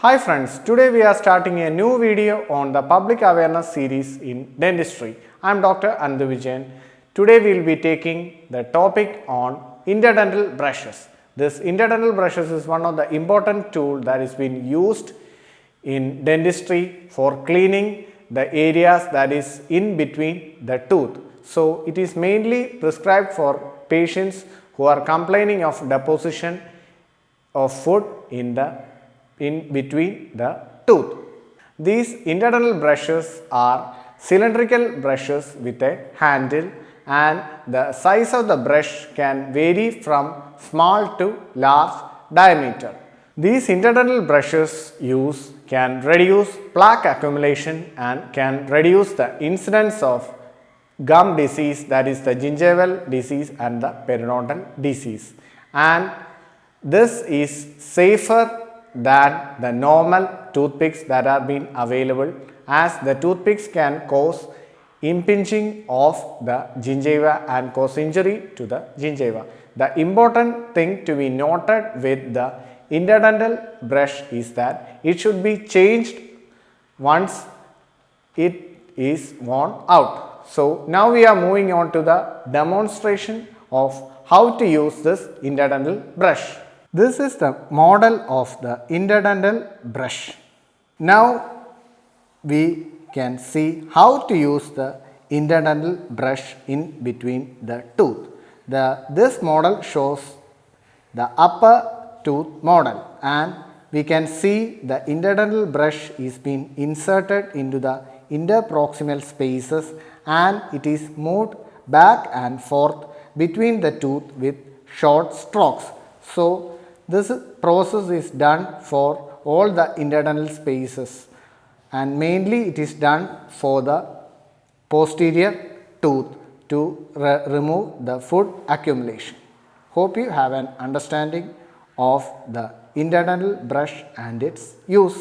Hi friends, today we are starting a new video on the public awareness series in dentistry. I am Dr. Andu Vijayan. Today we will be taking the topic on interdental brushes. This interdental brushes is one of the important tools that is being used in dentistry for cleaning the areas that is in between the tooth. So it is mainly prescribed for patients who are complaining of deposition of food in between the tooth. These interdental brushes are cylindrical brushes with a handle, and the size of the brush can vary from small to large diameter. These interdental brushes can reduce plaque accumulation and can reduce the incidence of gum disease, that is the gingival disease and the periodontal disease, and this is safer than the normal toothpicks that are being available, as the toothpicks can cause impinging of the gingiva and cause injury to the gingiva. The important thing to be noted with the interdental brush is that it should be changed once it is worn out. So now we are moving on to the demonstration of how to use this interdental brush. This is the model of the interdental brush. Now we can see how to use the interdental brush in between the tooth. This model shows the upper tooth model, and we can see the interdental brush is being inserted into the interproximal spaces, and it is moved back and forth between the tooth with short strokes. So this process is done for all the interdental spaces, and mainly it is done for the posterior tooth to remove the food accumulation. Hope you have an understanding of the interdental brush and its use.